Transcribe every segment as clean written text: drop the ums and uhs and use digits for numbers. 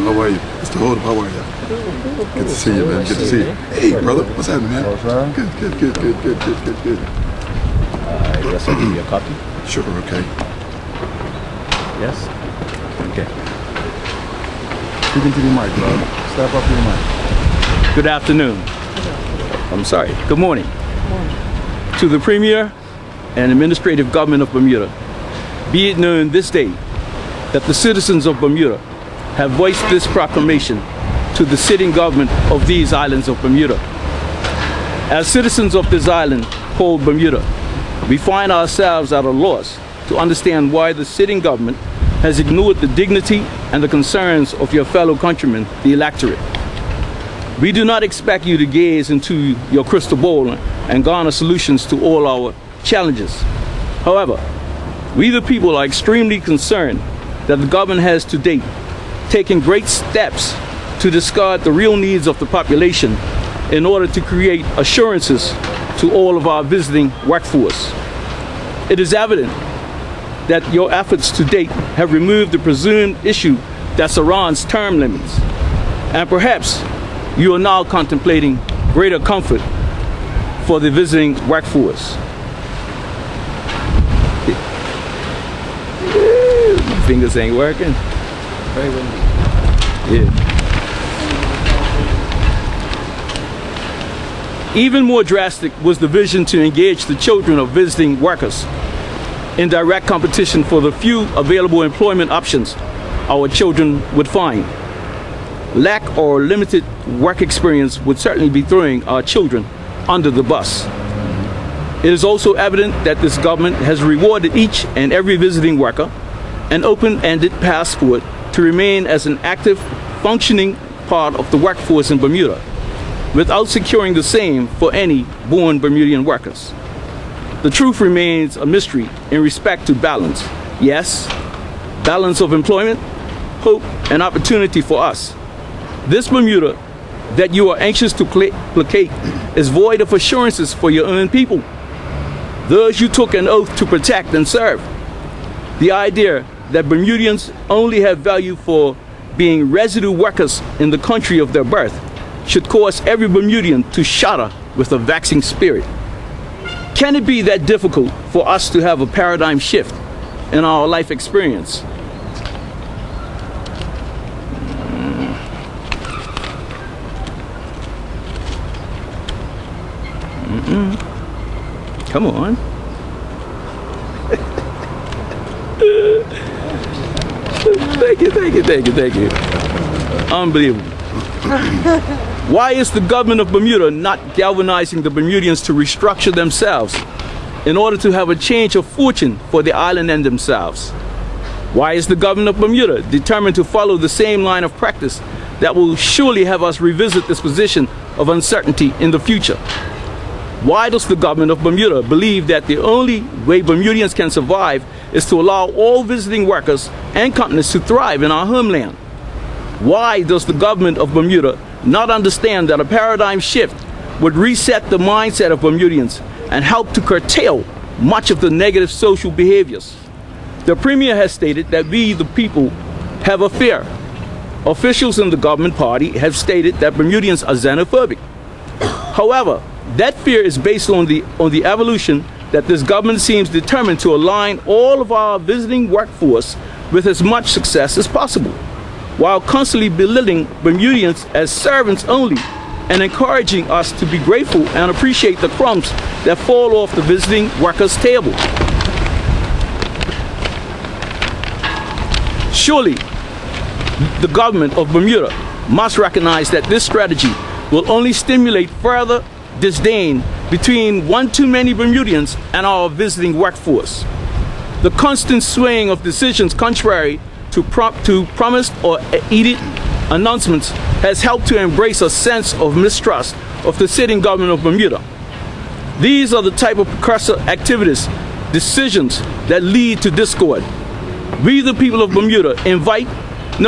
How are you? Mr. Holdipp, how are you? Good to see you, man. Good to see you. Hey, brother. What's happening, man? Good. I guess I'll give you a copy. Sure, okay. Yes? Okay. Speak into the mic, bro. Step up to the mic. Good afternoon. I'm sorry. Good morning. Good morning. To the Premier and Administrative Government of Bermuda, be it known this day that the citizens of Bermuda have voiced this proclamation to the sitting government of these islands of Bermuda. As citizens of this island called Bermuda, we find ourselves at a loss to understand why the sitting government has ignored the dignity and the concerns of your fellow countrymen, the electorate. We do not expect you to gaze into your crystal ball and garner solutions to all our challenges. However, we the people are extremely concerned that the government has to date taken great steps to discard the real needs of the population in order to create assurances to all of our visiting workforce. It is evident that your efforts to date have removed the presumed issue that surrounds term limits, and perhaps you are now contemplating greater comfort for the visiting workforce. My fingers ain't working. Yeah. Even more drastic was the vision to engage the children of visiting workers in direct competition for the few available employment options our children would find. Lack or limited work experience would certainly be throwing our children under the bus. It is also evident that this government has rewarded each and every visiting worker an open-ended passport to remain as an active, functioning part of the workforce in Bermuda, without securing the same for any born Bermudian workers. The truth remains a mystery in respect to balance. Yes, balance of employment, hope, and opportunity for us. This Bermuda that you are anxious to placate is void of assurances for your own people, those you took an oath to protect and serve. The idea that Bermudians only have value for being resident workers in the country of their birth should cause every Bermudian to shudder with a vexing spirit. Can it be that difficult for us to have a paradigm shift in our life experience? Come on. Thank you. Unbelievable. Why is the government of Bermuda not galvanizing the Bermudians to restructure themselves in order to have a change of fortune for the island and themselves? Why is the government of Bermuda determined to follow the same line of practice that will surely have us revisit this position of uncertainty in the future? Why does the government of Bermuda believe that the only way Bermudians can survive is to allow all visiting workers and companies to thrive in our homeland? Why does the government of Bermuda not understand that a paradigm shift would reset the mindset of Bermudians and help to curtail much of the negative social behaviors? The Premier has stated that we, the people, have a fear. Officials in the government party have stated that Bermudians are xenophobic. However, that fear is based on the evolution that this government seems determined to align all of our visiting workforce with as much success as possible, while constantly belittling Bermudians as servants only and encouraging us to be grateful and appreciate the crumbs that fall off the visiting workers' table. Surely, the government of Bermuda must recognize that this strategy will only stimulate further disdain between one too many Bermudians and our visiting workforce. The constant swaying of decisions contrary to promised or edited announcements has helped to embrace a sense of mistrust of the sitting government of Bermuda. These are the type of precursor activities, decisions that lead to discord. We, the people of Bermuda,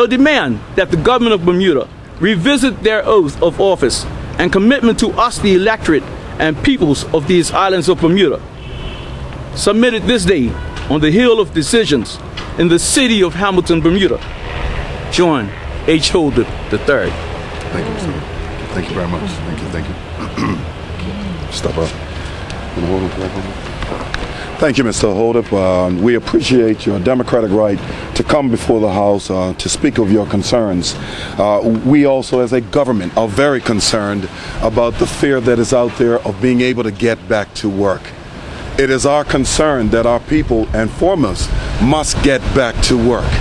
demand that the government of Bermuda revisit their oath of office and commitment to us, the electorate and peoples of these islands of Bermuda, submitted this day on the hill of decisions in the city of Hamilton, Bermuda. Join H. Holdipp III. Thank you, sir. Thank you very much. Thank you. Stop up. Thank you, Mr. Holdipp. We appreciate your democratic right to come before the House to speak of your concerns. We also, as a government, are very concerned about the fear that is out there of being able to get back to work. It is our concern that our people, and foremost, must get back to work.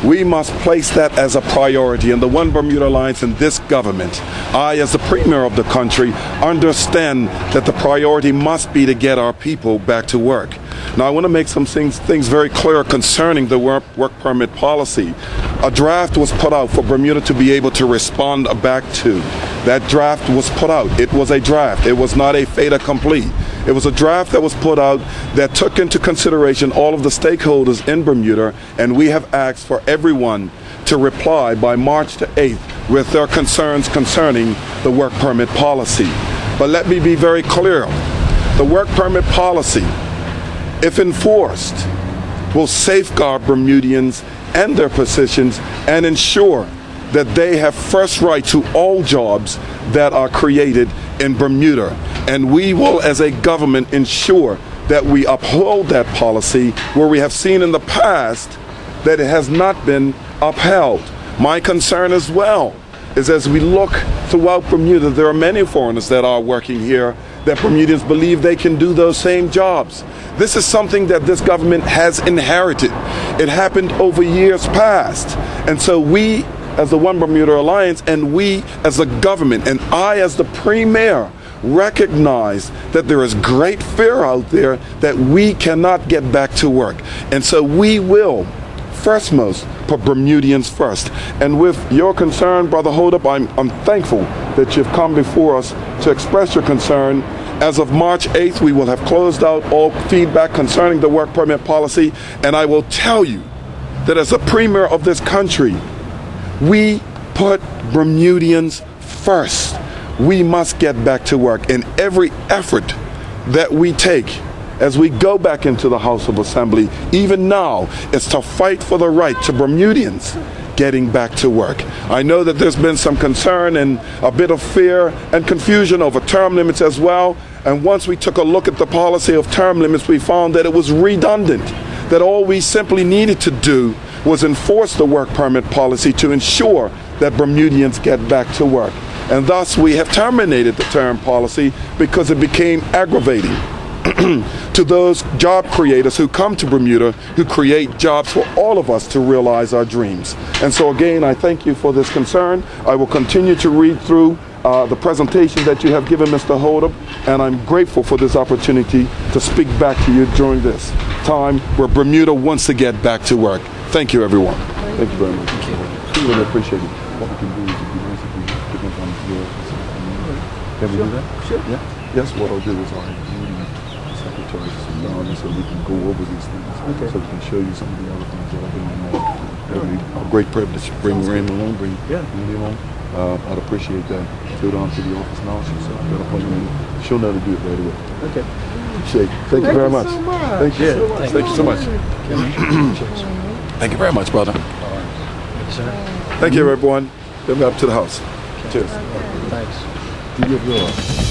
We must place that as a priority, and the One Bermuda Alliance and this government, I as the Premier of the country, understand that the priority must be to get our people back to work. Now I want to make some things very clear concerning the work permit policy. A draft was put out for Bermuda to be able to respond back to. That draft was put out. It was a draft. It was not a fait accompli. It was a draft that was put out that took into consideration all of the stakeholders in Bermuda, and we have asked for everyone to reply by March the 8th with their concerns concerning the work permit policy. But let me be very clear. The work permit policy, if enforced, will safeguard Bermudians and their positions and ensure that they have first right to all jobs that are created in Bermuda. And we will, as a government, ensure that we uphold that policy where we have seen in the past that it has not been upheld. My concern as well is, as we look throughout Bermuda, there are many foreigners that are working here that Bermudians believe they can do those same jobs. This is something that this government has inherited. It happened over years past. And so we, as the One Bermuda Alliance, and we as the government, and I as the Premier, recognize that there is great fear out there that we cannot get back to work. And so we will, firstmost, put Bermudians first. And with your concern, Brother Holdipp, I'm thankful that you've come before us to express your concern. As of March 8th, we will have closed out all feedback concerning the work permit policy. And I will tell you that as a Premier of this country, we put Bermudians first. We must get back to work, and every effort that we take as we go back into the House of Assembly, even now, is to fight for the right to Bermudians getting back to work. I know that there's been some concern and a bit of fear and confusion over term limits as well, and once we took a look at the policy of term limits, we found that it was redundant, that all we simply needed to do was enforce the work permit policy to ensure that Bermudians get back to work. And thus we have terminated the term policy because it became aggravating to those job creators who come to Bermuda, who create jobs for all of us to realize our dreams. And so again, I thank you for this concern. I will continue to read through the presentation that you have given, Mr. Holdipp, and I'm grateful for this opportunity to speak back to you during this time where Bermuda wants to get back to work. Thank you, everyone. Thank you very much. Thank you. Really appreciate it. What we can do is, it'd be nice if we could get on your Can we do that? Sure. Yeah. Yes, what I'll do is I'll have secretaries sit down so we can go over these things. Okay. So we can show you some of the other things that I've been on. It'll be a great privilege to bring Randy along, bring Randy along. I'd appreciate that. Go down to the office now. She's got a appointment. She'll know to do it right away. Okay. Shake. Thank you very much. So much. Thank you so much. Thank you so much. Thank you very much, brother. Thank you, sir. Thank you, everyone. Then we're up to the house. Cheers. Thanks. Do you have your